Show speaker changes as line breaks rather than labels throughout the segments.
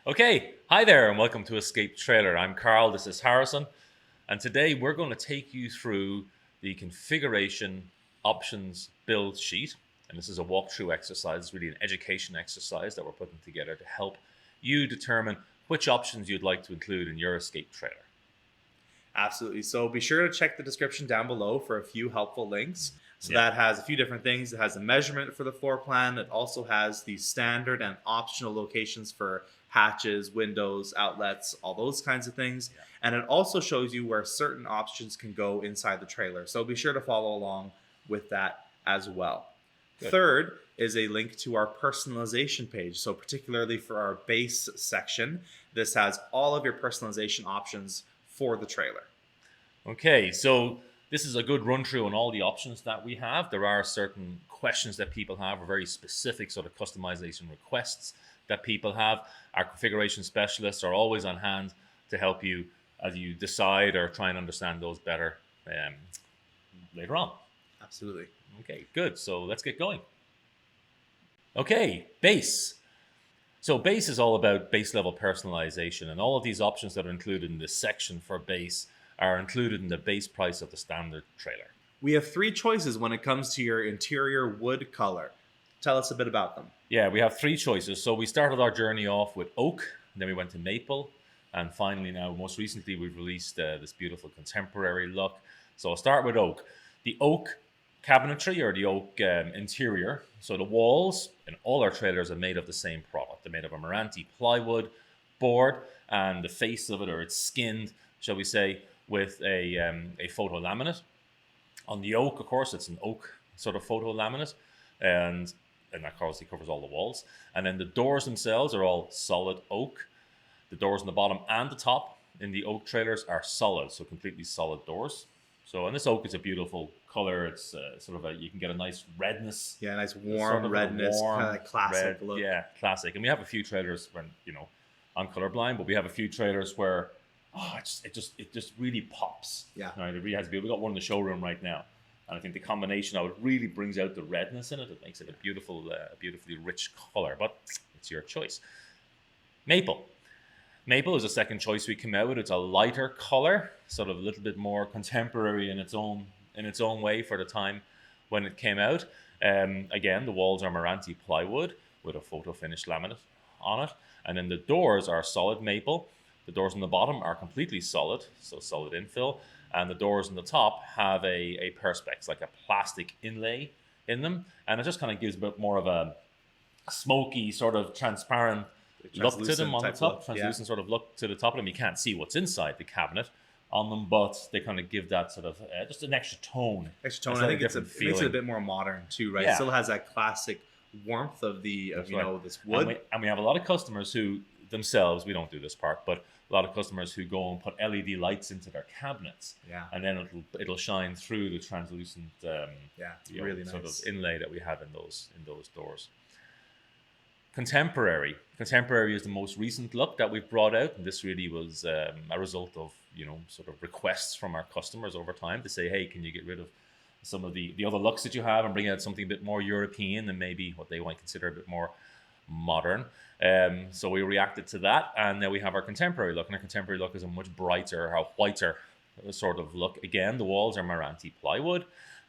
Okay, hi there and welcome to Escape Trailer. I'm Karl, this is Harrison, and today we're going to take you through the configuration options build sheet. And this is a walkthrough exercise, it's really an education exercise that we're putting together to help you determine which options you'd like to include in your Escape Trailer.
Absolutely. So be sure to check the description down below for a few helpful links. So
Yeah.
that has a few different things. It has a measurement for the floor plan. It also has the standard and optional locations for hatches, windows, outlets, all those kinds of things.
Yeah.
And it also shows you where certain options can go inside the trailer. So be sure to follow along with that as well.
Good.
Third is a link to our personalization page. So particularly for our base section, this has all of your personalization options for the trailer.
Okay, so this is a good run through on all the options that we have. There are certain questions that people have, or very specific sort of customization requests that people have. Our configuration specialists are always on hand to help you as you decide or try and understand those better later on.
Absolutely.
Okay, good. So let's get going. Okay, base. So base is all about base level personalization, and all of these options that are included in this section for base are included in the base price of the standard trailer.
We have three choices when it comes to your interior wood color. Tell us a bit about them.
Yeah, we have three choices. So we started our journey off with oak, then we went to maple, and finally now, most recently, we've released this beautiful contemporary look. So I'll start with oak. The oak cabinetry or the oak interior. So the walls in all our trailers are made of the same product. They're made of a Meranti plywood board, and the face of it, or it's skinned, shall we say, with a photo laminate. On the oak, of course, it's an oak sort of photo laminate, and that obviously covers all the walls. And then the doors themselves are all solid oak. The doors on the bottom and the top in the oak trailers are solid, so completely solid doors. So, and this oak is a beautiful color. It's sort of you can get a nice redness.
Yeah, nice
Sort
warm
of a
redness,
warm
kind of classic
red.
look.
Yeah, classic. And we have a few trailers when, I'm colorblind, but we have a few trailers where, it just really pops.
Yeah.
Right, it really has to be. We got one in the showroom right now. And I think the combination of it really brings out the redness in it. It makes it a beautifully rich color, but it's your choice. Maple. Maple is a second choice we came out with. It's a lighter color, sort of a little bit more contemporary in its own way for the time when it came out. Again, the walls are Meranti plywood with a photo finish laminate on it, and then the doors are solid maple. The doors on the bottom are completely solid, so solid infill, and the doors on the top have a perspex, like a plastic inlay in them, and it just kind of gives a bit more of a smoky, sort of transparent look to them on the top, translucent sort of look to the top of them. You can't see what's inside the cabinet on them, but they kind of give that sort of just an extra tone.
Extra tone. I think it makes it a bit more modern too, right?
Yeah.
It still has that classic warmth of this wood.
And we have a lot of customers who themselves, we don't do this part, but a lot of customers who go and put LED lights into their cabinets, and then it'll shine through the translucent,
really
sort
nice
of inlay that we have in those doors. Contemporary is the most recent look that we've brought out, and this really was a result of sort of requests from our customers over time to say, hey, can you get rid of some of the other looks that you have and bring out something a bit more European and maybe what they might consider a bit more modern. So we reacted to that, and now we have our contemporary look, and our contemporary look is a much brighter, a whiter sort of look. Again, the walls are Meranti plywood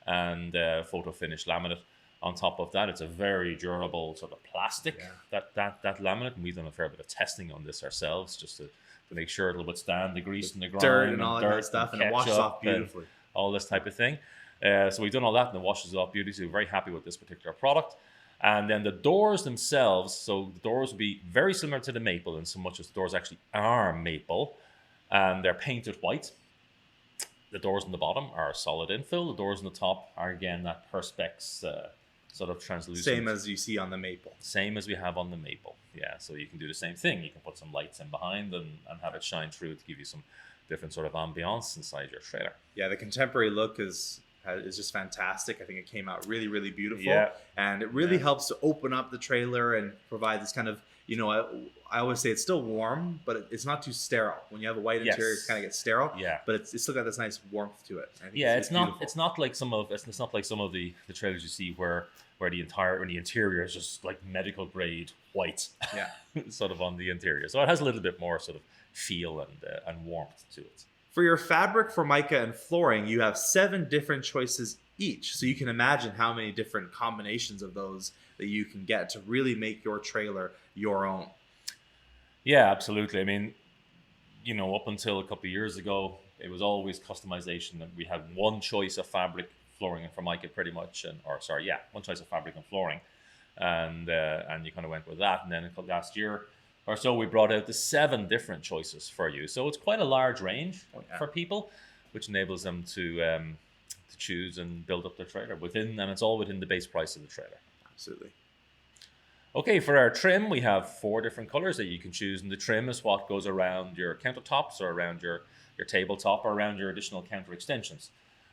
and photo finish laminate. On top of that, it's a very durable sort of plastic, that laminate, and we've done a fair bit of testing on this ourselves just to make sure it'll withstand the grease and the grime
dirt and all that stuff, and it washes off beautifully.
All this type of thing. So we've done all that, and it washes off beautifully. So we're very happy with this particular product. And then the doors themselves, so the doors will be very similar to the maple in so much as the doors actually are maple, and they're painted white. The doors on the bottom are solid infill. The doors on the top are, again, that perspex sort of translucent.
Same as you see on the maple.
Same as we have on the maple. Yeah, so you can do the same thing. You can put some lights in behind and have it shine through to give you some different sort of ambiance inside your trailer.
Yeah, the contemporary look is just fantastic. I think it came out really, really beautiful.
Yeah.
And it really helps to open up the trailer and provide this kind of I always say it's still warm, but it's not too sterile. When you have a white interior, it
Yes.
kind of gets sterile.
Yeah.
But it's still got this nice warmth to it. I think
Yeah,
it's beautiful.
it's not like some of the trailers you see where the interior is just like medical grade white,
Yeah.
sort of on the interior. So it has a little bit more sort of feel and warmth to it.
For your fabric, formica, and flooring, you have 7 different choices each. So you can imagine how many different combinations of those that you can get to really make your trailer your own.
Yeah, absolutely. I mean, up until a couple of years ago, it was always customization, and we had one choice of fabric, flooring, and formica, pretty much, one choice of fabric and flooring, and you kind of went with that. And then last year or so, we brought out the 7 different choices for you. So it's quite a large range for people, which enables them to choose and build up their trailer and it's all within the base price of the trailer.
Absolutely.
Okay, for our trim, we have 4 different colors that you can choose, and the trim is what goes around your countertops or around your tabletop or around your additional counter extensions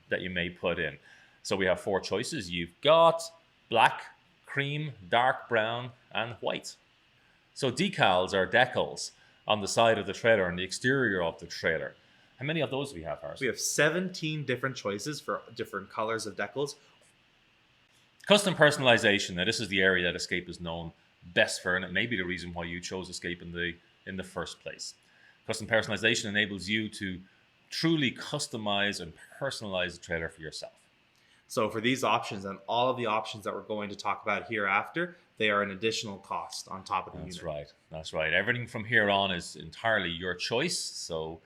that you may put in. So we have 4 choices. You've got black, cream, dark brown, and white. So decals or decals on the side of the trailer and the exterior of the trailer. How many of those do we have, Harrison?
We have 17 different choices for different colors of decals.
Custom personalization. Now, this is the area that Escape is known best for, and it may be the reason why you chose Escape in the first place. Custom personalization enables you to truly customize and personalize the trailer for yourself.
So for these options and all of the options that we're going to talk about hereafter, they are an additional cost on top of the unit.
That's right. Everything from here on is entirely your choice, so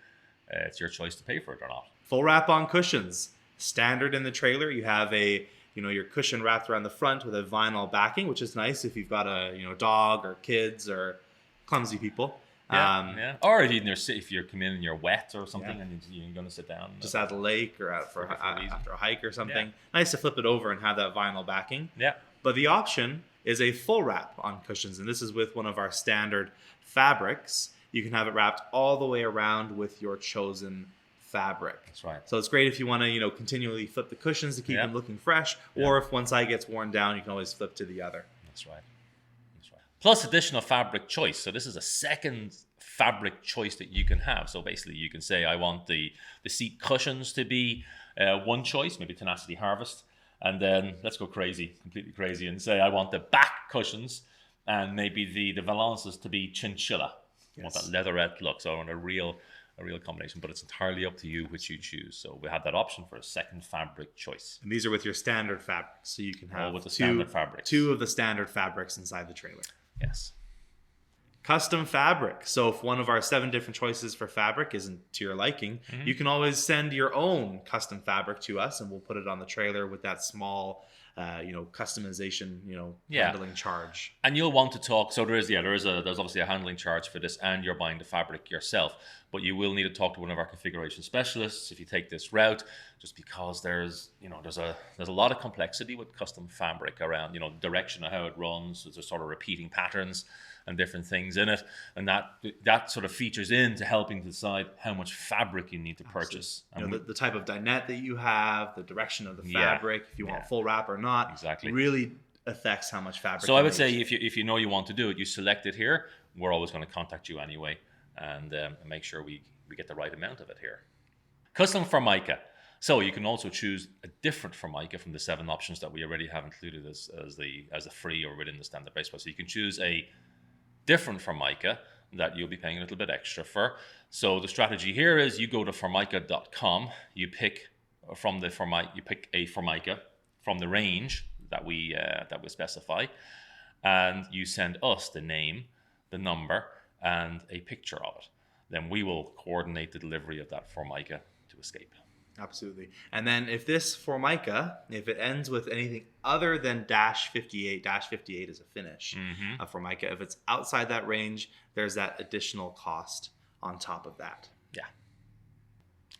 it's your choice to pay for it or not.
Full wrap on cushions. Standard in the trailer, you have your cushion wrapped around the front with a vinyl backing, which is nice if you've got a dog or kids or clumsy people.
Yeah. Or if you're coming in and you're wet or something and you're going to sit down.
Just at the lake or after a hike or something. Yeah. Nice to flip it over and have that vinyl backing.
Yeah.
But the option is a full wrap on cushions, and this is with one of our standard fabrics. You can have it wrapped all the way around with your chosen fabric.
That's right.
So it's great if you want to continually flip the cushions to keep them looking fresh, or if one side gets worn down, you can always flip to the other.
That's right. Plus additional fabric choice. So this is a second fabric choice that you can have. So basically you can say, I want the seat cushions to be one choice, maybe Tenacity Harvest. And then let's go completely crazy, and say, I want the back cushions and maybe the valances to be chinchilla. I want that leatherette look. So I want a real combination, but it's entirely up to you which you choose. So we have that option for a second fabric choice.
And these are with your standard fabrics. So you can have
with the standard fabrics.
2 of the standard fabrics inside the trailer.
Yes.
Custom fabric. So if one of our 7 different choices for fabric isn't to your liking, you can always send your own custom fabric to us, and we'll put it on the trailer with that small, customization, handling charge.
And you'll want to talk. So there's obviously a handling charge for this, and you're buying the fabric yourself. But you will need to talk to one of our configuration specialists if you take this route, just because there's a lot of complexity with custom fabric around, direction of how it runs. There's sort of repeating patterns and different things in it, and that sort of features into helping decide how much fabric you need to purchase.
The type of dinette that you have, the direction of the fabric, if you want full wrap or not, really affects how much fabric.
So I would say if you know you want to do it, you select it here. We're always going to contact you anyway, and make sure we get the right amount of it here. Custom formica. So you can also choose a different formica from the 7 options that we already have included as a free or within the standard base price. So you can choose a different formica that you'll be paying a little bit extra for. So the strategy here is you go to formica.com, you pick a formica from the range that we specify, and you send us the name, the number, and a picture of it. Then we will coordinate the delivery of that formica to Escape.
Absolutely. And then if this formica, if it ends with anything other than -58 is a finish of formica. If it's outside that range, there's that additional cost on top of that.
Yeah.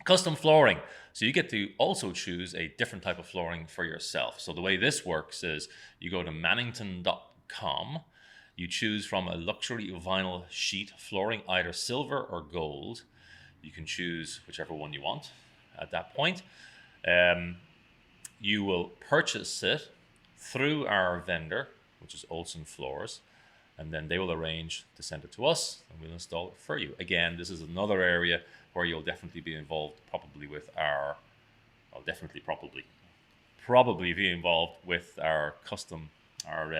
Custom flooring. So you get to also choose a different type of flooring for yourself. So the way this works is you go to mannington.com, you choose from a luxury vinyl sheet flooring, either silver or gold. You can choose whichever one you want. At that point, you will purchase it through our vendor, which is Olsen Floors. and then they will arrange to send it to us, and we'll install it for you. Again, this is another area where you'll definitely be involved, probably be involved with our custom, our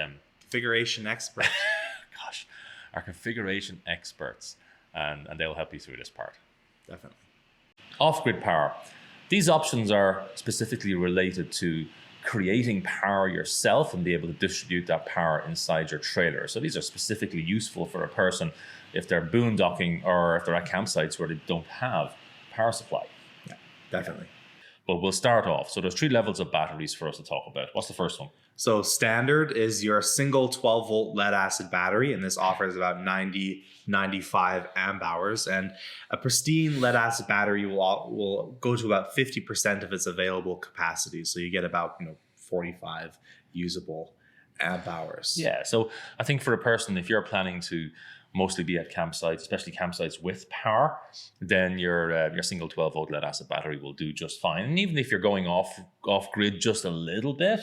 configuration expert.
gosh, our configuration experts, and they'll help you through this part.
Definitely.
Off-grid power. These options are specifically related to creating power yourself and be able to distribute that power inside your trailer. So these are specifically useful for a person if they're boondocking or if they're at campsites where they don't have power supply.
Yeah, definitely.
But we'll start off. So there's 3 levels of batteries for us to talk about. What's the first one?
So standard is your single 12-volt lead acid battery, and this offers about 95 amp hours. And a pristine lead acid battery will go to about 50% of its available capacity. So you get about 45 usable amp hours.
Yeah, so I think for a person, if you're planning to mostly be at campsites, especially campsites with power, then your single 12-volt lead acid battery will do just fine. And even if you're going off grid just a little bit,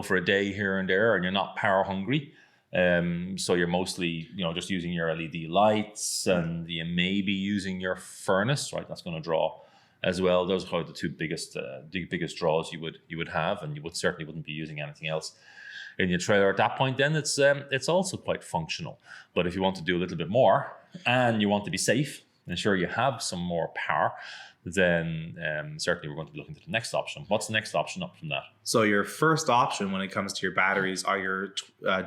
for a day here and there, and you're not power hungry, so you're mostly just using your LED lights, and you may be using your furnace, right? That's going to draw as well. Those are the 2 biggest draws you would have, and you certainly wouldn't be using anything else in your trailer at that point. Then it's also quite functional. But if you want to do a little bit more and you want to be safe, ensure you have some more power, then certainly we're going to be looking to the next option. What's the next option up from that?
So your first option when it comes to your batteries are your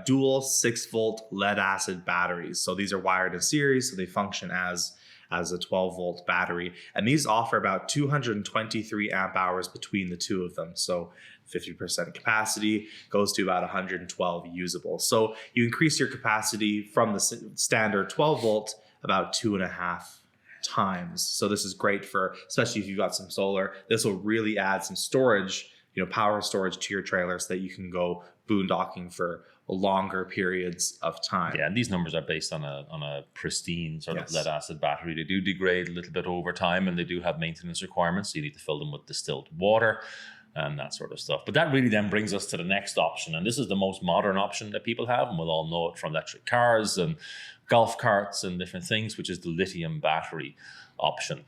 dual 6-volt lead acid batteries. So these are wired in series, so they function as a 12-volt battery. And these offer about 223 amp hours between the 2 of them. So 50% capacity goes to about 112 usable. So you increase your capacity from the standard 12-volt about 2.5 times. So this is great for, especially if you've got some solar. This will really add some storage, power storage to your trailer so that you can go boondocking for longer periods of time.
Yeah, and these numbers are based on a pristine sort of lead acid battery. They do degrade a little bit over time, and they do have maintenance requirements. So you need to fill them with distilled water and that sort of stuff. But that really then brings us to the next option, and this is the most modern option that people have, and we'll all know it from electric cars and golf carts and different things, which is the lithium battery option.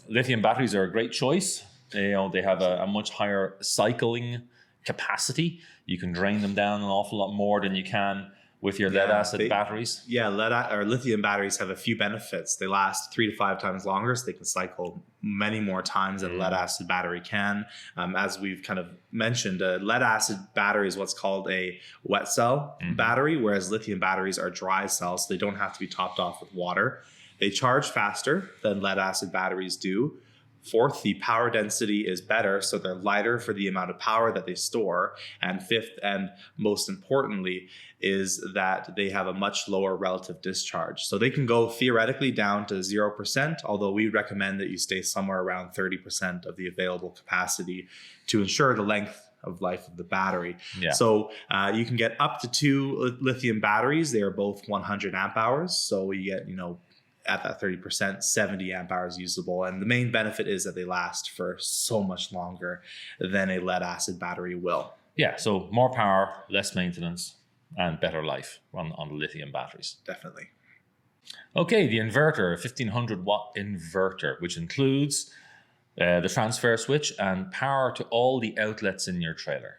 Lithium batteries are a great choice. They have a much higher cycling capacity. You can drain them down an awful lot more than you can with your lead acid batteries.
Yeah, lithium batteries have a few benefits. They last 3 to 5 times longer, so they can cycle many more times than lead acid battery can. As we've kind of mentioned, a lead acid battery is what's called a wet cell battery, whereas lithium batteries are dry cells, so they don't have to be topped off with water. They charge faster than lead acid batteries do. Fourth, the power density is better, so they're lighter for the amount of power that they store. And fifth, and most importantly, is that they have a much lower relative discharge. So they can go theoretically down to 0%, although we recommend that you stay somewhere around 30% of the available capacity to ensure the length of life of the battery. Yeah. So you can get up to 2 lithium batteries. They are both 100 amp hours. So you get, at that 30%, 70 amp hours usable. And the main benefit is that they last for so much longer than a lead acid battery will.
Yeah, so more power, less maintenance, and better life on the lithium batteries.
Definitely.
Okay, the inverter, a 1500 watt inverter, which includes the transfer switch and power to all the outlets in your trailer.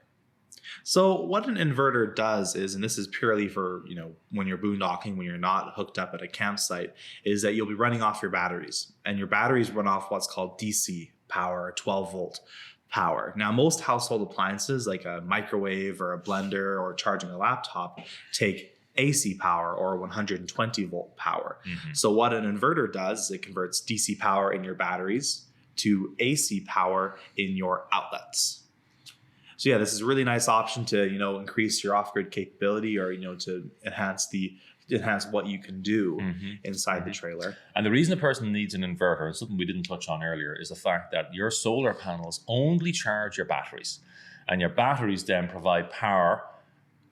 So what an inverter does is, and this is purely for, when you're boondocking, when you're not hooked up at a campsite, is that you'll be running off your batteries, and your batteries run off what's called DC power, 12-volt power. Now, most household appliances like a microwave or a blender or charging a laptop take AC power or 120 volt power. So what an inverter does is it converts DC power in your batteries to AC power in your outlets. So yeah, this is a really nice option to, increase your off-grid capability or, to enhance what you can do inside the trailer. And the reason a person needs an inverter, and something we didn't touch on earlier, is the fact that your solar panels only charge your batteries, and your batteries then provide power.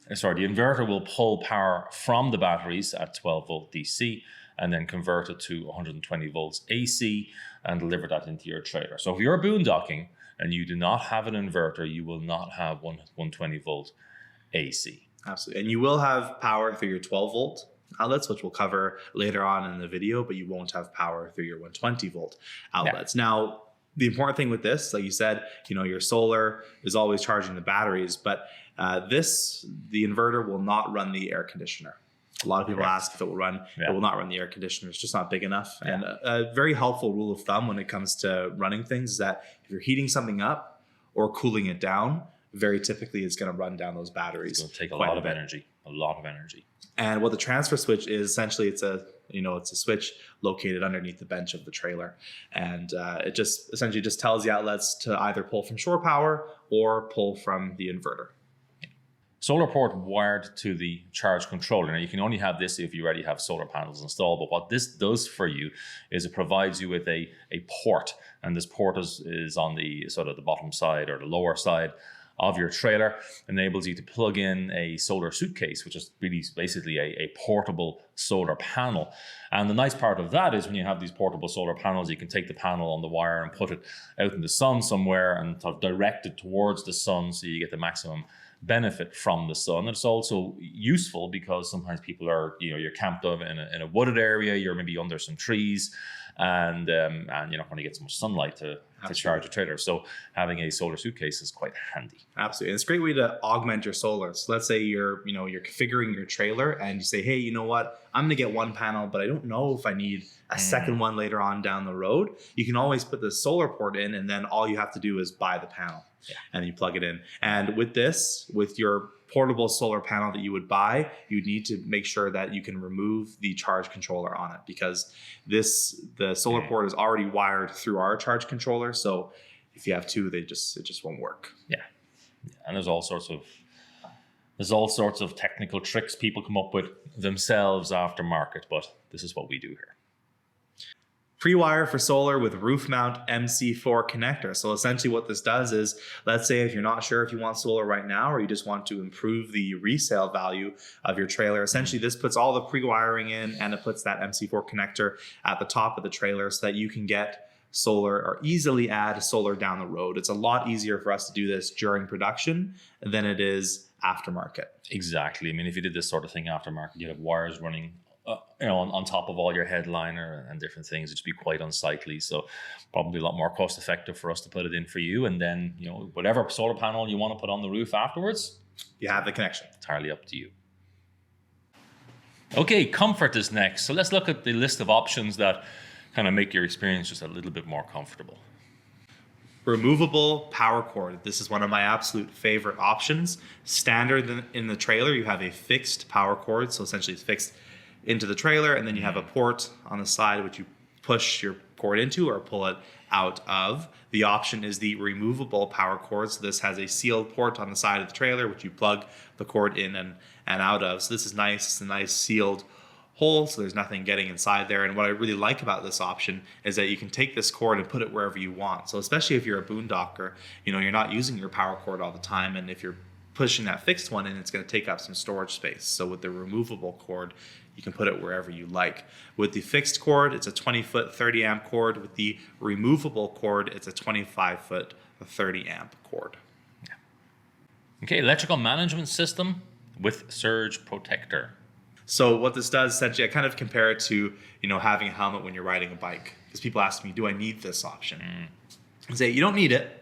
The inverter will pull power from the batteries at 12 volt DC and then convert it to 120 volts AC and deliver that into your trailer. So if you're boondocking and you do not have an inverter, you will not have 120 volt AC. Absolutely. And you will have power through your 12-volt outlets, which we'll cover later on in the video, but you won't have power through your 120-volt outlets. Yeah. Now, the important thing with this, like you said, your solar is always charging the batteries, but the inverter will not run the air conditioner. A lot of people ask if it will run. Yeah. It will not run the air conditioner. It's just not big enough. Yeah. And a very helpful rule of thumb when it comes to running things is that if you're heating something up or cooling it down, very typically it's going to run down those batteries.
It's going to take a lot of energy.
And what the transfer switch is, essentially it's a switch located underneath the bench of the trailer. And it just essentially just tells the outlets to either pull from shore power or pull from the inverter.
Solar port wired to the charge controller. Now, you can only have this if you already have solar panels installed, but what this does for you is it provides you with a port, and this port is on the sort of the bottom side or the lower side of your trailer, enables you to plug in a solar suitcase, which is really basically a portable solar panel. And the nice part of that is when you have these portable solar panels, you can take the panel on the wire and put it out in the sun somewhere and sort of direct it towards the sun so you get the maximum benefit from the sun. It's also useful because sometimes people are, you're camped up in a wooded area, you're maybe under some trees, and you're not going to get so much sunlight to charge a trailer. So having a solar suitcase is quite handy.
Absolutely. And it's a great way to augment your solar. So let's say you're configuring your trailer and you say, hey, you know what? I'm going to get one panel, but I don't know if I need a second one later on down the road. You can always put the solar port in, and then all you have to do is buy the panel. Yeah. And you plug it in. And with your portable solar panel that you would buy, you need to make sure that you can remove the charge controller on it, because the solar port is already wired through our charge controller. So if you have two, it just won't work.
Yeah. And there's all sorts of technical tricks people come up with themselves aftermarket, but this is what we do here.
Pre-wire for solar with roof mount MC4 connector. So essentially what this does is, let's say if you're not sure if you want solar right now, or you just want to improve the resale value of your trailer, essentially this puts all the pre-wiring in, and it puts that MC4 connector at the top of the trailer so that you can get solar or easily add solar down the road. It's a lot easier for us to do this during production than it is aftermarket.
Exactly. I mean, if you did this sort of thing aftermarket, you'd have wires running on top of all your headliner and different things. It'd be quite unsightly. So probably a lot more cost effective for us to put it in for you. And then, whatever solar panel you want to put on the roof afterwards,
you have the connection.
Entirely up to you. Okay, comfort is next. So let's look at the list of options that kind of make your experience just a little bit more comfortable.
Removable power cord. This is one of my absolute favorite options. Standard in the trailer, you have a fixed power cord. So essentially it's fixed into the trailer, and then you have a port on the side which you push your cord into or pull it out of. The option is the removable power cord. So this has a sealed port on the side of the trailer which you plug the cord in and out of. So this is nice. It's a nice sealed hole, so there's nothing getting inside there. And what I really like about this option is that you can take this cord and put it wherever you want. So especially if you're a boondocker, you're not using your power cord all the time, and if you're pushing that fixed one in, it's going to take up some storage space. So with the removable cord, you can put it wherever you like. With the fixed cord, it's a 20-foot 30-amp cord. With the removable cord, it's a 25-foot 30-amp cord.
Yeah. Okay, electrical management system with surge protector.
So what this does, essentially, I kind of compare it to, having a helmet when you're riding a bike. Because people ask me, do I need this option? I say, you don't need it.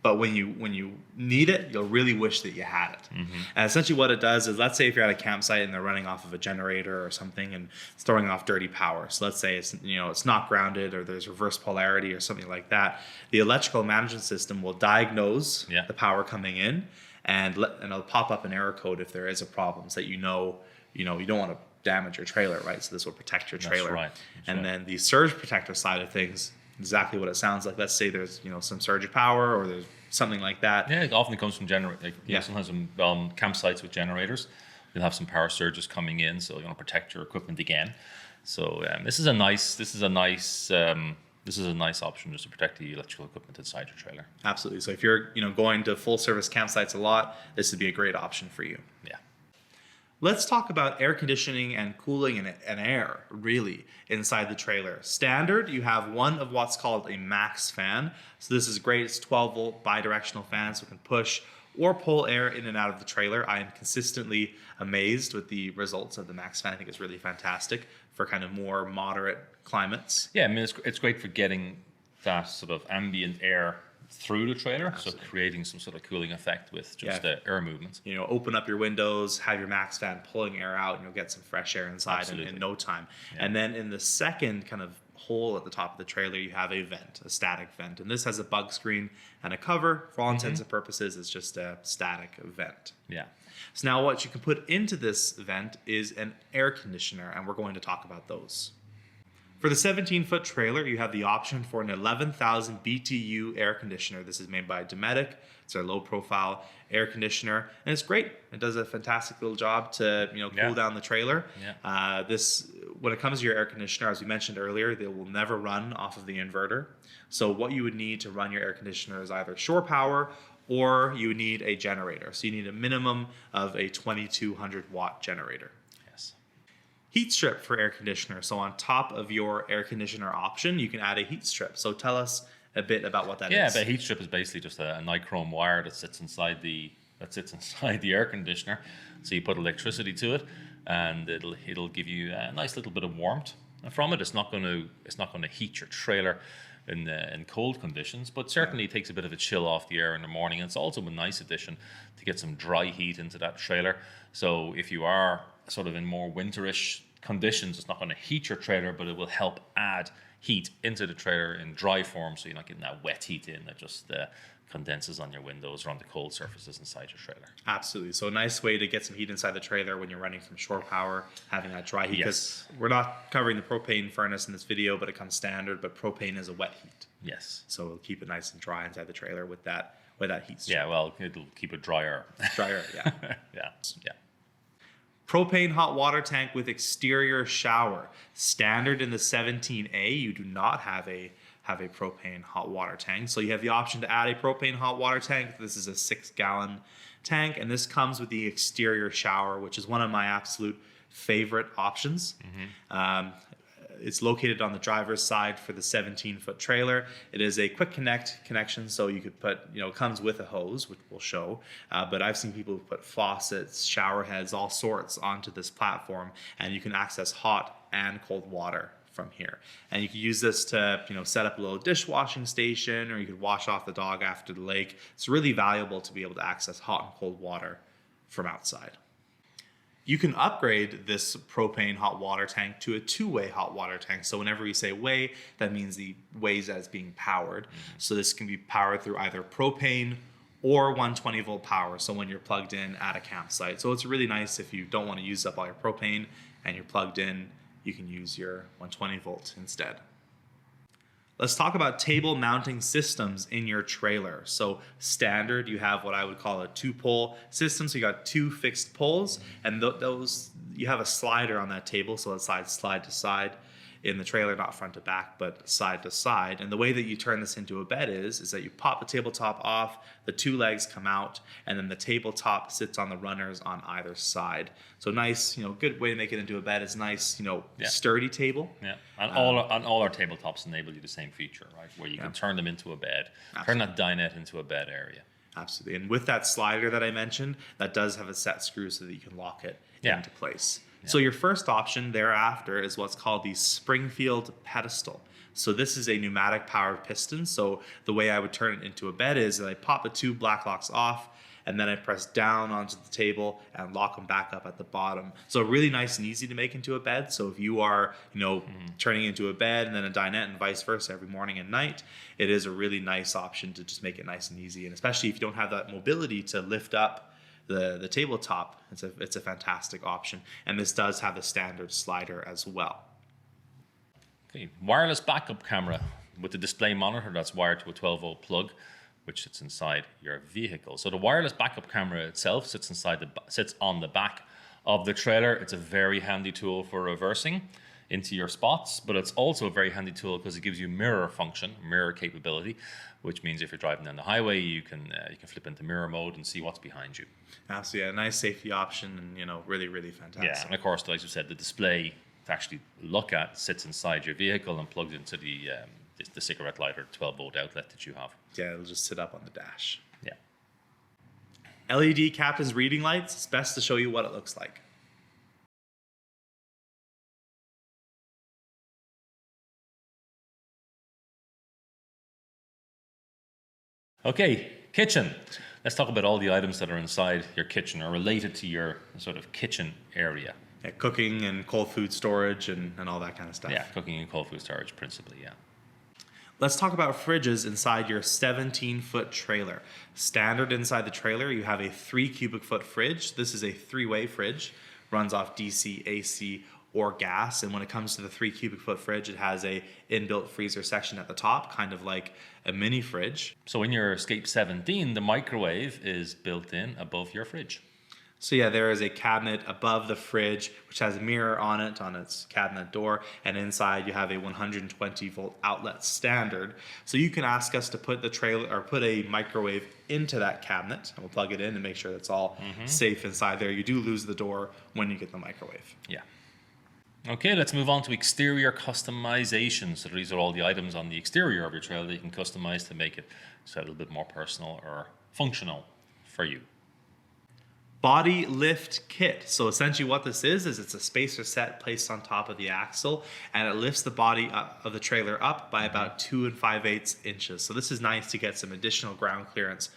But when you need it, you'll really wish that you had it. Mm-hmm. And essentially what it does is, let's say if you're at a campsite and they're running off of a generator or something and it's throwing off dirty power. So let's say it's not grounded, or there's reverse polarity or something like that. The electrical management system will diagnose the power coming in, and it'll pop up an error code if there is a problem, so that you don't want to damage your trailer, right? So this will protect your trailer.
That's right.
Then the surge protector side of things, exactly what it sounds like. Let's say there's some surge of power, or there's something like that.
Yeah, it often comes from sometimes some campsites with generators, you'll have some power surges coming in, so you want to protect your equipment again. So this is a nice option just to protect the electrical equipment inside your trailer.
Absolutely. So if you're going to full service campsites a lot, this would be a great option for you.
Yeah.
Let's talk about air conditioning and cooling and air, really, inside the trailer. Standard, you have one of what's called a max fan. So this is great. It's 12-volt bidirectional fan, so it can push or pull air in and out of the trailer. I am consistently amazed with the results of the Max Fan. I think it's really fantastic for kind of more moderate climates.
Yeah, I mean, it's great for getting that sort of ambient air through the trailer,
Absolutely.
so creating some sort of cooling effect with just the air movements.
You know, open up your windows, have your Max Fan pulling air out, and you'll get some fresh air inside in no time. Yeah. And then in the second kind of hole at the top of the trailer, you have a vent, a static vent. And this has a bug screen and a cover. For all intents and purposes, it's just a static vent.
Yeah.
So now what you can put into this vent is an air conditioner, and we're going to talk about those. For the 17-foot trailer, you have the option for an 11,000 BTU air conditioner. This is made by Dometic. It's our low-profile air conditioner, and it's great. It does a fantastic little job to cool down the trailer. Yeah. When it comes to your air conditioner, as we mentioned earlier, they will never run off of the inverter. So what you would need to run your air conditioner is either shore power or you would need a generator. So you need a minimum of a 2,200 watt generator. Heat strip for air conditioner. So on top of your air conditioner option, you can add a heat strip. So tell us a bit about what that is.
Yeah, but a heat strip is basically just a nichrome wire that sits inside the air conditioner. So you put electricity to it, and it'll give you a nice little bit of warmth. And from it, it's not going to heat your trailer in cold conditions, but certainly it takes a bit of a chill off the air in the morning. And it's also a nice addition to get some dry heat into that trailer. So if you are sort of in more winterish conditions, it's not going to heat your trailer, but it will help add heat into the trailer in dry form, so you're not getting that wet heat in that just condenses on your windows or on the cold surfaces inside your trailer.
Absolutely. So a nice way to get some heat inside the trailer when you're running from shore power, having that dry heat.
Yes.
Because we're not covering the propane furnace in this video, but it comes standard, but propane is a wet heat.
Yes.
So it'll keep it nice and dry inside the trailer with that heat strip.
Yeah, well, it'll keep it drier.
Drier, yeah.
Yeah.
Propane hot water tank with exterior shower. Standard in the 17A, you do not have a propane hot water tank. So you have the option to add a propane hot water tank. This is a 6-gallon tank, and this comes with the exterior shower, which is one of my absolute favorite options. It's located on the driver's side for the 17-foot trailer. It is a quick connection, so you could put, it comes with a hose, which we'll show. But I've seen people put faucets, shower heads, all sorts onto this platform, and you can access hot and cold water from here. And you can use this to, set up a little dishwashing station, or you could wash off the dog after the lake. It's really valuable to be able to access hot and cold water from outside. You can upgrade this propane hot water tank to a 2-way hot water tank. So whenever we say way, that means the ways as being powered. So this can be powered through either propane or 120 volt power. So when you're plugged in at a campsite. So it's really nice if you don't want to use up all your propane and you're plugged in, you can use your 120 volt instead. Let's talk about table mounting systems in your trailer. So standard, you have what I would call a 2-pole system. So you got 2 fixed poles, and those you have a slider on that table, so it's slide to side in the trailer, not front to back, but side to side. And the way that you turn this into a bed is that you pop the tabletop off, the 2 legs come out, and then the tabletop sits on the runners on either side. So nice, good way to make it into a bed is nice, sturdy table.
Yeah, and all our tabletops enable you the same feature, right? Where you can turn them into a bed, turn that dinette into a bed area.
Absolutely. And with that slider that I mentioned, that does have a set screw so that you can lock it into place. Yeah. So your first option thereafter is what's called the Springfield pedestal. So this is a pneumatic powered piston. So the way I would turn it into a bed is that I pop the 2 black locks off, and then I press down onto the table and lock them back up at the bottom. So really nice and easy to make into a bed. So if you are, turning into a bed and then a dinette and vice versa every morning and night, it is a really nice option to just make it nice and easy. And especially if you don't have that mobility to lift up the tabletop, it's a fantastic option. And this does have the standard slider as well.
Okay, wireless backup camera with the display monitor that's wired to a 12-volt plug, which sits inside your vehicle. So the wireless backup camera itself sits on the back of the trailer. It's a very handy tool for reversing into your spots, but it's also a very handy tool because it gives you mirror capability, which means if you're driving down the highway, you can flip into mirror mode and see what's behind you.
Absolutely, a nice safety option, and really, really fantastic.
Yeah, and of course, like you said, the display to actually look at sits inside your vehicle and plugged into the cigarette lighter 12-volt outlet that you have.
Yeah, it'll just sit up on the dash.
Yeah.
LED captain's reading lights, it's best to show you what it looks like.
Okay, kitchen. Let's talk about all the items that are inside your kitchen or related to your sort of kitchen area.
Yeah, cooking and cold food storage and all that kind of stuff.
Yeah, cooking and cold food storage principally, yeah.
Let's talk about fridges inside your 17-foot trailer. Standard inside the trailer, you have a 3 cubic foot fridge. This is a 3-way fridge, runs off DC, AC, or gas. And when it comes to the 3 cubic foot fridge, it has a inbuilt freezer section at the top, kind of like a mini fridge.
So in your Escape 17, the microwave is built in above your fridge.
So yeah, there is a cabinet above the fridge, which has a mirror on it, on its cabinet door, and inside you have a 120 volt outlet standard. So you can ask us to put the trailer or put a microwave into that cabinet, and we'll plug it in and make sure that's all safe inside there. You do lose the door when you get the microwave.
Yeah. Okay, let's move on to exterior customization. So these are all the items on the exterior of your trailer that you can customize to make it so a little bit more personal or functional for you.
Body lift kit. So essentially what this is it's a spacer set placed on top of the axle, and it lifts the body of the trailer up by about 2 5/8 inches. So this is nice to get some additional ground clearance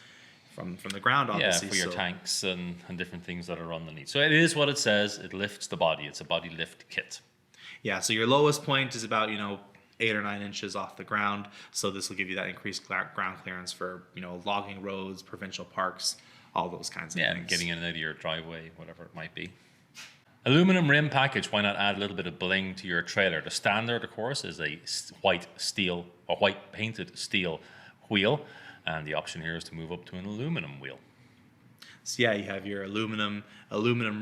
from the ground, obviously.
Yeah, for your tanks and different things that are underneath. So it is what it says. It lifts the body. It's a body lift kit.
Yeah, so your lowest point is about, 8 or 9 inches off the ground. So this will give you that increased ground clearance for, logging roads, provincial parks, all those kinds of things.
Yeah, and getting in and out of your driveway, whatever it might be. Aluminum rim package. Why not add a little bit of bling to your trailer? The standard, of course, is a white painted steel wheel. And the option here is to move up to an aluminum wheel.
So yeah, you have your aluminum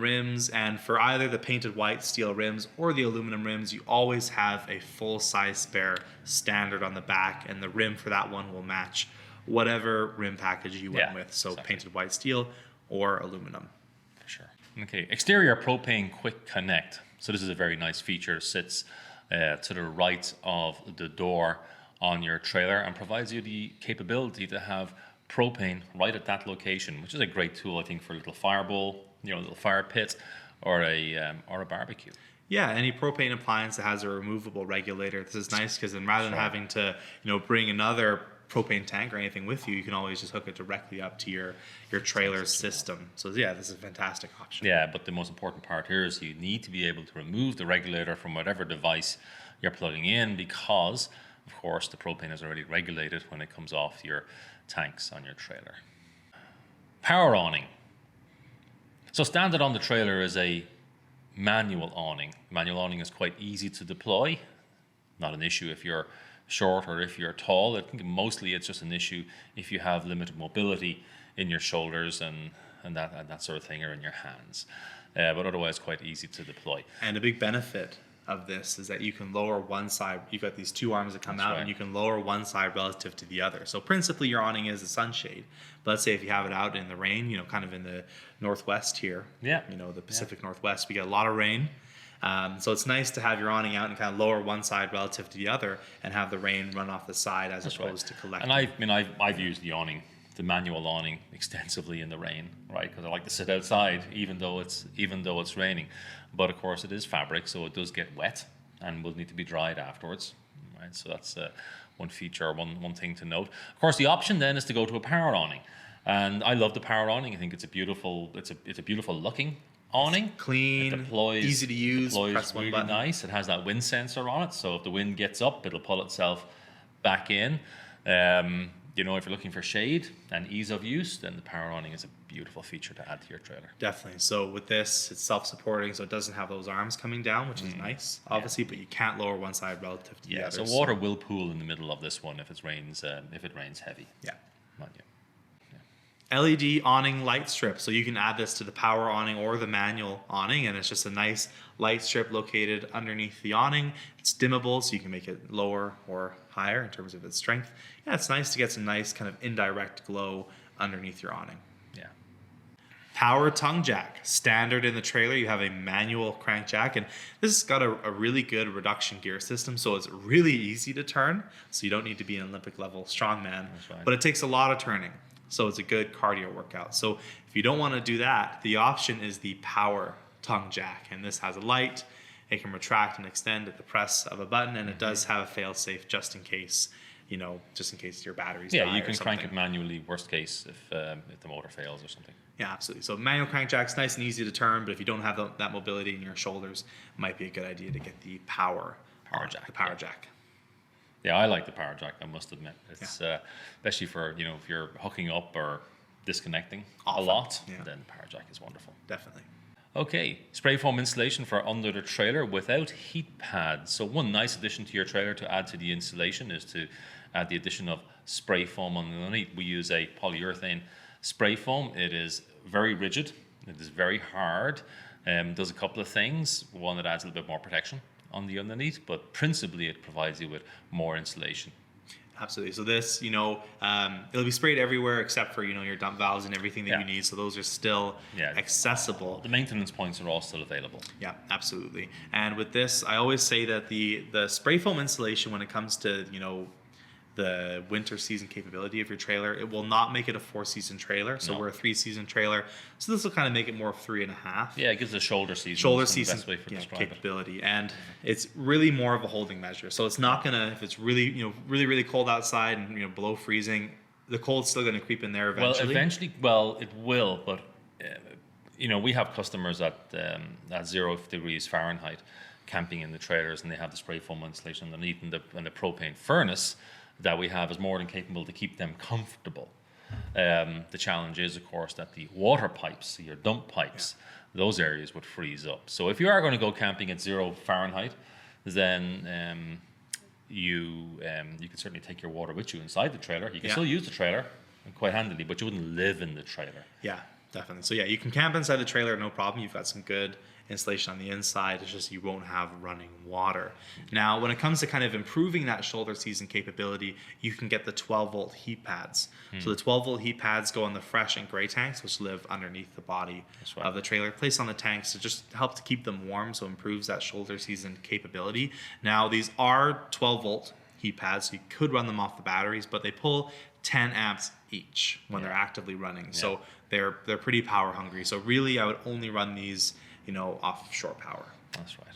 rims, and for either the painted white steel rims or the aluminum rims, you always have a full-size spare standard on the back, and the rim for that one will match whatever rim package you went with. So exactly. Painted white steel or aluminum.
For sure. Okay, exterior propane quick connect. So this is a very nice feature. It sits to the right of the door on your trailer and provides you the capability to have propane right at that location, which is a great tool, I think, for a little fire bowl, a little fire pit, or a barbecue.
Yeah, any propane appliance that has a removable regulator. This is nice because then rather than having to, bring another propane tank or anything with you, you can always just hook it directly up to your trailer system. So yeah, this is a fantastic option.
Yeah, but the most important part here is you need to be able to remove the regulator from whatever device you're plugging in, because of course the propane is already regulated when it comes off your tanks on your trailer. Power awning. So standard on the trailer is a manual awning. Manual awning is quite easy to deploy. Not an issue if you're short or if you're tall. I think mostly it's just an issue if you have limited mobility in your shoulders and that sort of thing, or in your hands. But otherwise quite easy to deploy.
And a big benefit of this is that you can lower one side. You've got these two arms that come out, and you can lower one side relative to the other. So principally your awning is a sunshade. But let's say if you have it out in the rain, kind of in the northwest here, the Pacific Northwest, we get a lot of rain. So it's nice to have your awning out and kind of lower one side relative to the other and have the rain run off the side as opposed to collecting.
And I've used the awning, the manual awning, extensively in the rain, right? Because I like to sit outside even though it's raining. But of course it is fabric, so it does get wet and will need to be dried afterwards, right? So that's one feature, one thing to note. Of course, the option then is to go to a power awning, and I love the power awning. I think it's a beautiful looking awning.
It's clean,
it deploys,
easy to use.
Press really one button. Nice. It has that wind sensor on it, so if the wind gets up, it'll pull itself back in. If you're looking for shade and ease of use, then the power awning is a beautiful feature to add to your trailer.
Definitely. So with this, it's self-supporting, so it doesn't have those arms coming down, which is nice, obviously, but you can't lower one side relative to the other.
So water will pool in the middle of this one if it rains heavy.
Yeah. LED awning light strip. So you can add this to the power awning or the manual awning, and it's just a nice light strip located underneath the awning. It's dimmable, so you can make it lower or higher in terms of its strength. Yeah, it's nice to get some nice kind of indirect glow underneath your awning.
Yeah.
Power tongue jack. Standard in the trailer, you have a manual crank jack, and this has got a really good reduction gear system, so it's really easy to turn, so you don't need to be an Olympic level strongman, but it takes a lot of turning. So it's a good cardio workout. So if you don't want to do that, the option is the power tongue jack. And this has a light. It can retract and extend at the press of a button, and it does have a fail-safe just in case, just in case your batteries die.
Yeah, you
or
can
something.
crank it manually, worst case, if the motor fails or something.
Yeah, absolutely. So manual crankjack's nice and easy to turn, but if you don't have that mobility in your shoulders, it might be a good idea to get the power jack. The power jack.
Yeah, I like the power jack, I must admit. It's especially for, if you're hooking up or disconnecting a lot, then the power jack is wonderful.
Definitely.
Okay, spray foam insulation for under the trailer without heat pads. So one nice addition to your trailer to add to the insulation is to add the addition of spray foam underneath. We use a polyurethane spray foam. It is very rigid. It is very hard. Does a couple of things. One, it adds a little bit more protection on the underneath, but principally it provides you with more insulation.
Absolutely. So this, it'll be sprayed everywhere except for, your dump valves and everything that you need. So those are still accessible.
The maintenance points are all still available.
Yeah, absolutely. And with this, I always say that the spray foam insulation, when it comes to, the winter season capability of your trailer, it will not make it a 4-season trailer. So we're a 3-season trailer. So this will kind of make it more of 3.5.
Yeah, it gives a shoulder season.
Shoulder season capability. And it's really more of a holding measure. So it's not gonna, if it's really, really cold outside and below freezing, the cold's still gonna creep in there eventually.
Well, it will, but we have customers at 0 degrees Fahrenheit camping in the trailers, and they have the spray foam insulation underneath, and the propane furnace that we have is more than capable to keep them comfortable. The challenge is, of course, that the water pipes, your dump pipes, those areas would freeze up. So if you are going to go camping at 0 Fahrenheit, then you can certainly take your water with you inside the trailer. You can still use the trailer quite handily, but you wouldn't live in the trailer.
Yeah, definitely. So you can camp inside the trailer, no problem. You've got some good insulation on the inside. It's just you won't have running water. Now, when it comes to kind of improving that shoulder season capability, you can get the 12-volt heat pads. So the 12-volt heat pads go on the fresh and gray tanks, which live underneath the body of the trailer, placed on the tanks to just help to keep them warm, so improves that shoulder season capability. Now, these are 12-volt heat pads, so you could run them off the batteries, but they pull 10 amps each when they're actively running. So they're pretty power hungry. So really, I would only run these off shore power.
That's right.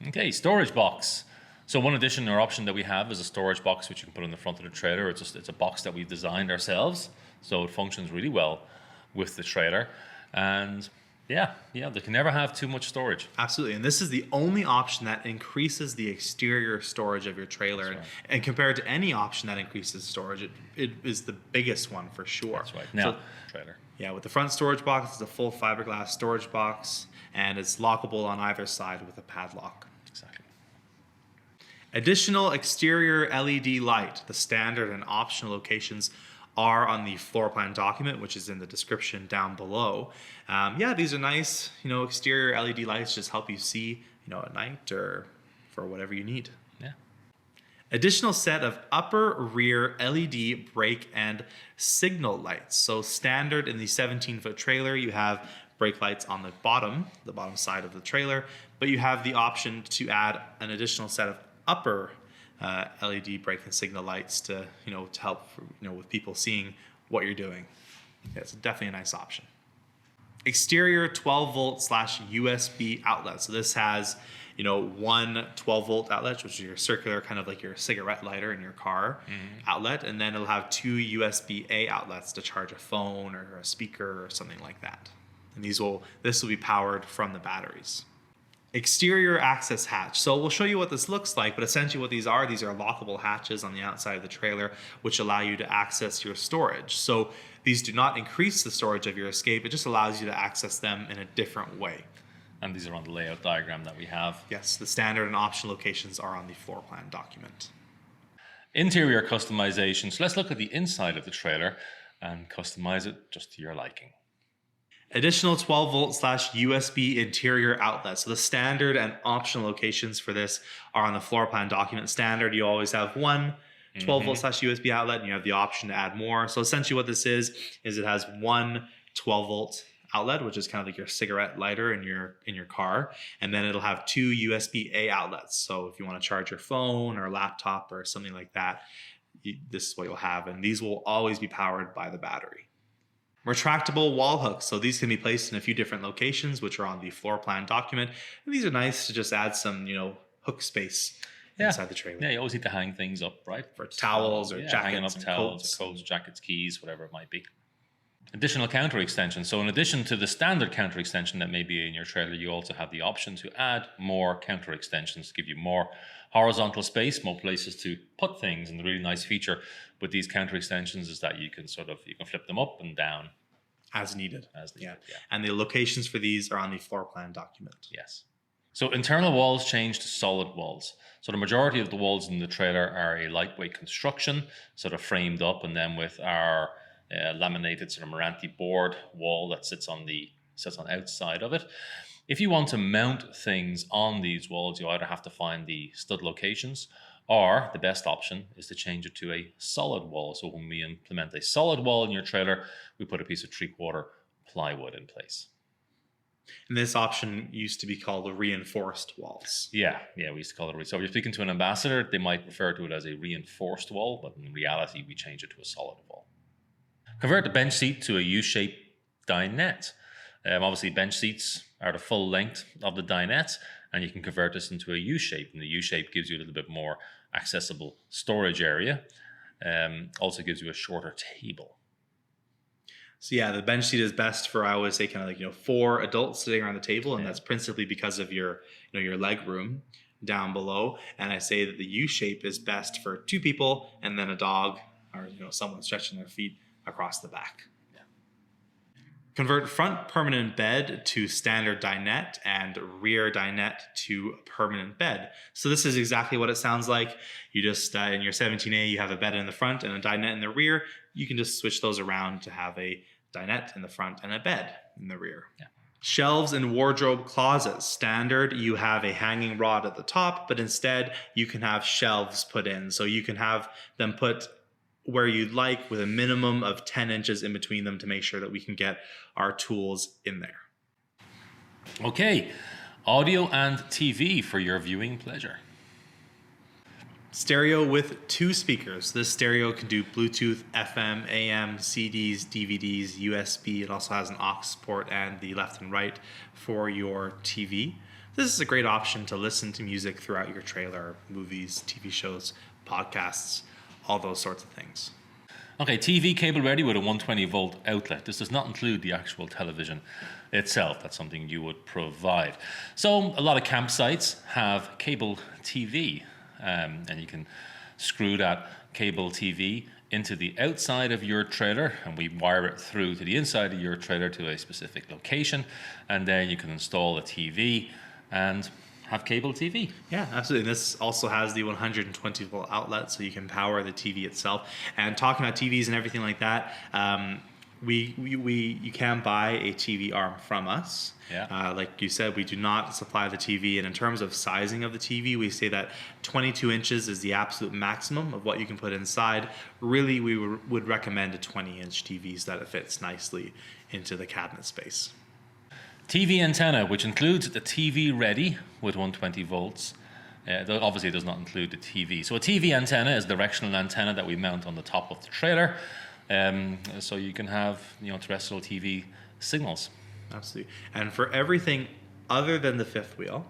Okay, storage box. So one addition or option that we have is a storage box, which you can put in the front of the trailer. It's a box that we've designed ourselves, so it functions really well with the trailer. And they can never have too much storage.
Absolutely, and this is the only option that increases the exterior storage of your trailer. Right. And compared to any option that increases storage, it is the biggest one for sure.
That's right. Now, trailer.
Yeah, with the front storage box, it's a full fiberglass storage box, and it's lockable on either side with a padlock.
Exactly.
Additional exterior LED light. The standard and optional locations are on the floor plan document, which is in the description down below. These are nice, exterior LED lights, just help you see, at night or for whatever you need.
Yeah.
Additional set of upper rear LED brake and signal lights. So standard in the 17-foot trailer, you have brake lights on the bottom side of the trailer, but you have the option to add an additional set of upper LED brake and signal lights to help with people seeing what you're doing. Yeah, it's definitely a nice option. Exterior 12-volt / USB outlet. So this has one 12-volt outlet, which is your circular, kind of like your cigarette lighter in your car outlet, and then it'll have 2 USB-A outlets to charge a phone or a speaker or something like that. And this will be powered from the batteries. Exterior access hatch. So we'll show you what this looks like, but essentially what these are lockable hatches on the outside of the trailer, which allow you to access your storage. So these do not increase the storage of your escape, it just allows you to access them in a different way.
And these are on the layout diagram that we have.
Yes, the standard and option locations are on the floor plan document.
Interior customization. So let's look at the inside of the trailer and customize it just to your liking.
Additional 12-volt / USB interior outlet. So the standard and optional locations for this are on the floor plan document. Standard, you always have one 12-volt / USB outlet, and you have the option to add more. So essentially what this is it has one 12-volt outlet, which is kind of like your cigarette lighter in your car, and then it'll have 2 USB-A outlets. So if you want to charge your phone or laptop or something like that, this is what you'll have. And these will always be powered by the battery. Retractable wall hooks. So these can be placed in a few different locations, which are on the floor plan document. And these are nice to just add some, hook space inside the trailer.
Yeah, you always need to hang things up, right?
For towels or jackets,
hanging up towels, coats, jackets, keys, whatever it might be. Additional counter extensions. So in addition to the standard counter extension that may be in your trailer, you also have the option to add more counter extensions to give you more horizontal space, more places to put things. And the really nice feature with these counter extensions is that you can flip them up and down
as needed.
Yeah.
And the locations for these are on the floor plan document.
Yes. So internal walls change to solid walls. So the majority of the walls in the trailer are a lightweight construction, sort of framed up, and then with our laminated sort of Meranti board wall that sits on the outside of it. If you want to mount things on these walls, you either have to find the stud locations, or the best option is to change it to a solid wall. So when we implement a solid wall in your trailer, we put a piece of 3/4 plywood in place.
And this option used to be called the reinforced walls.
Yeah, we used to call it. So if you're speaking to an ambassador, they might refer to it as a reinforced wall, but in reality, we change it to a solid wall. Convert the bench seat to a U-shaped dinette. Obviously, bench seats are the full length of the dinette, and you can convert this into a U-shape. And the U-shape gives you a little bit more accessible storage area. Also gives you a shorter table.
So yeah, the bench seat is best for, I always say, kind of like, 4 adults sitting around the table, and that's principally because of your leg room down below. And I say that the U-shape is best for 2 people and then a dog or someone stretching their feet across the back. Yeah. Convert front permanent bed to standard dinette and rear dinette to permanent bed. So this is exactly what it sounds like. You just, in your 17A, you have a bed in the front and a dinette in the rear. You can just switch those around to have a dinette in the front and a bed in the rear. Yeah. Shelves and wardrobe closets. Standard, you have a hanging rod at the top, but instead you can have shelves put in. So you can have them put where you'd like, with a minimum of 10 inches in between them to make sure that we can get our tools in there.
Okay, audio and TV for your viewing pleasure.
Stereo with 2 speakers. This stereo can do Bluetooth, FM, AM, CDs, DVDs, USB. It also has an aux port and the left and right for your TV. This is a great option to listen to music throughout your trailer, movies, TV shows, podcasts, all those sorts of things.
Okay, TV cable ready with a 120 volt outlet. This does not include the actual television itself. That's something you would provide. So a lot of campsites have cable TV, and you can screw that cable TV into the outside of your trailer, and we wire it through to the inside of your trailer to a specific location, and then you can install a TV and have cable TV.
Yeah, absolutely. This also has the 120 volt outlet, so you can power the TV itself. And talking about TVs and everything like that, you can buy a TV arm from us.
Yeah.
Like you said, we do not supply the TV, and in terms of sizing of the TV, we say that 22 inches is the absolute maximum of what you can put inside. Really, we would recommend a 20-inch TV so that it fits nicely into the cabinet space.
TV antenna, which includes the TV ready with 120 volts. Obviously, it does not include the TV. So a TV antenna is a directional antenna that we mount on the top of the trailer. So you can have terrestrial TV signals.
Absolutely. And for everything other than the fifth wheel,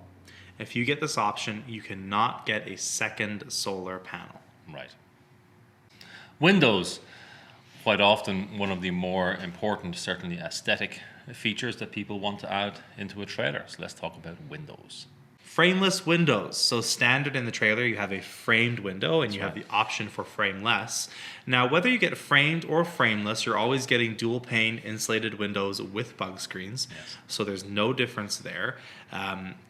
if you get this option, you cannot get a second solar panel.
Right. Windows. Quite often one of the more important, certainly aesthetic features that people want to add into a trailer. So let's talk about windows.
Frameless windows. So standard in the trailer, you have a framed window, and you have the option for frameless. Now, whether you get framed or frameless, you're always getting dual pane insulated windows with bug screens.
Yes.
So there's no difference there.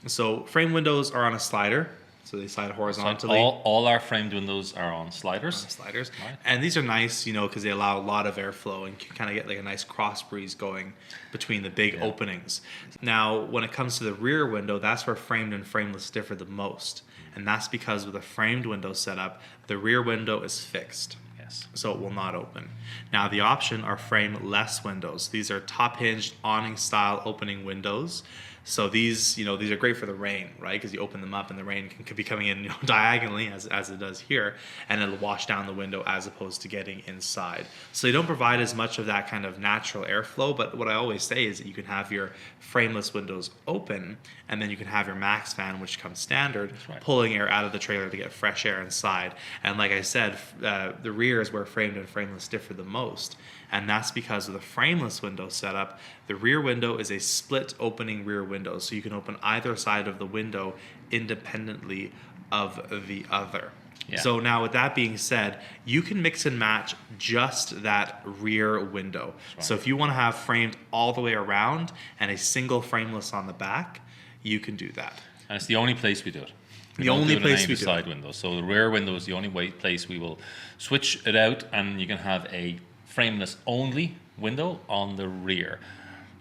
So frame windows are on a slider. So they slide horizontally.
So all our framed windows are on sliders.
Right.
And
these are nice, because they allow a lot of airflow and you kind of get like a nice cross breeze going between the big openings. Now, when it comes to the rear window, that's where framed and frameless differ the most. And that's because with a framed window setup, the rear window is fixed.
Yes.
So it will not open. Now, the option are frameless windows. These are top-hinged awning-style opening windows. So these, these are great for the rain, right? Because you open them up and the rain could be coming in, diagonally as it does here, and it'll wash down the window as opposed to getting inside. So they don't provide as much of that kind of natural airflow. But what I always say is that you can have your frameless windows open, and then you can have your max fan, which comes standard, pulling air out of the trailer to get fresh air inside. And like I said, the rear is where framed and frameless differ the most. And that's because of the frameless window setup. The rear window is a split opening rear window, so you can open either side of the window independently of the other. Yeah. So now with that being said, you can mix and match just that rear window. Right. So if you want to have framed all the way around and a single frameless on the back, you can do that.
And it's the only place we do it.
The only place we do
side window. So the rear window is the only place we will switch it out, and you can have a frameless only window on the rear.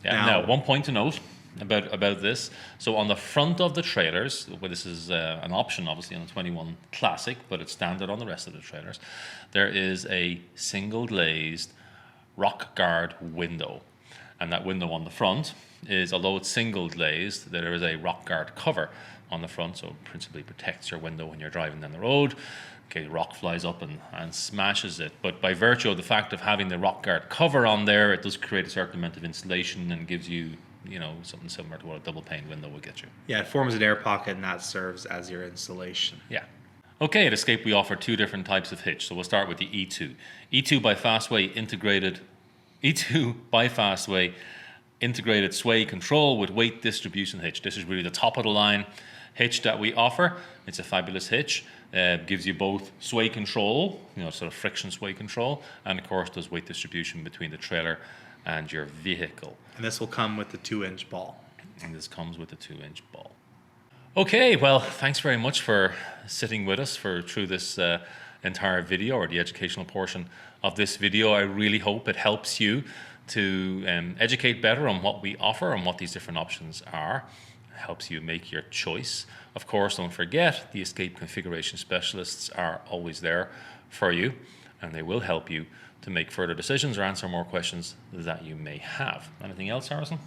Yeah. Now, one point to note about this. So on the front of the trailers, well, this is an option obviously on the 21 Classic, but it's standard on the rest of the trailers, there is a single glazed rock guard window. And that window on the front is, although it's single glazed, there is a rock guard cover on the front, so it principally protects your window when you're driving down the road. Okay, rock flies up and smashes it. But by virtue of the fact of having the rock guard cover on there, it does create a certain amount of insulation and gives you, something similar to what a double pane window would get you.
Yeah, it forms an air pocket, and that serves as your insulation.
Yeah. Okay, at Escape we offer two different types of hitch. So we'll start with the E2. E2 by Fastway integrated sway control with weight distribution hitch. This is really the top of the line hitch that we offer. It's a fabulous hitch. Gives you both sway control, sort of friction sway control, and of course does weight distribution between the trailer and your vehicle.
And this will come with the 2-inch ball.
And this comes with the 2-inch ball. Okay, well, thanks very much for sitting with us through this entire video, or the educational portion of this video. I really hope it helps you to educate better on what we offer and what these different options are. It helps you make your choice. Of course, don't forget, the Escape configuration specialists are always there for you, and they will help you to make further decisions or answer more questions that you may have. Anything else, Harrison?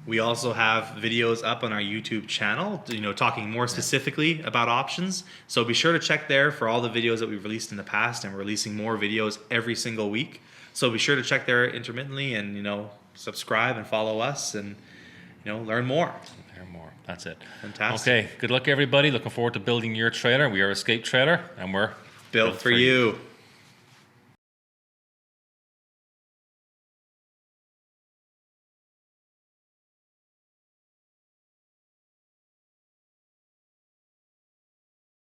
We also have videos up on our YouTube channel, talking more specifically about options. So be sure to check there for all the videos that we've released in the past, and we're releasing more videos every single week. So be sure to check there intermittently and, subscribe and follow us and, learn more.
Learn more. That's it.
Fantastic.
Okay. Good luck, everybody. Looking forward to building your trailer. We are Escape Trailer, and we're
built for you.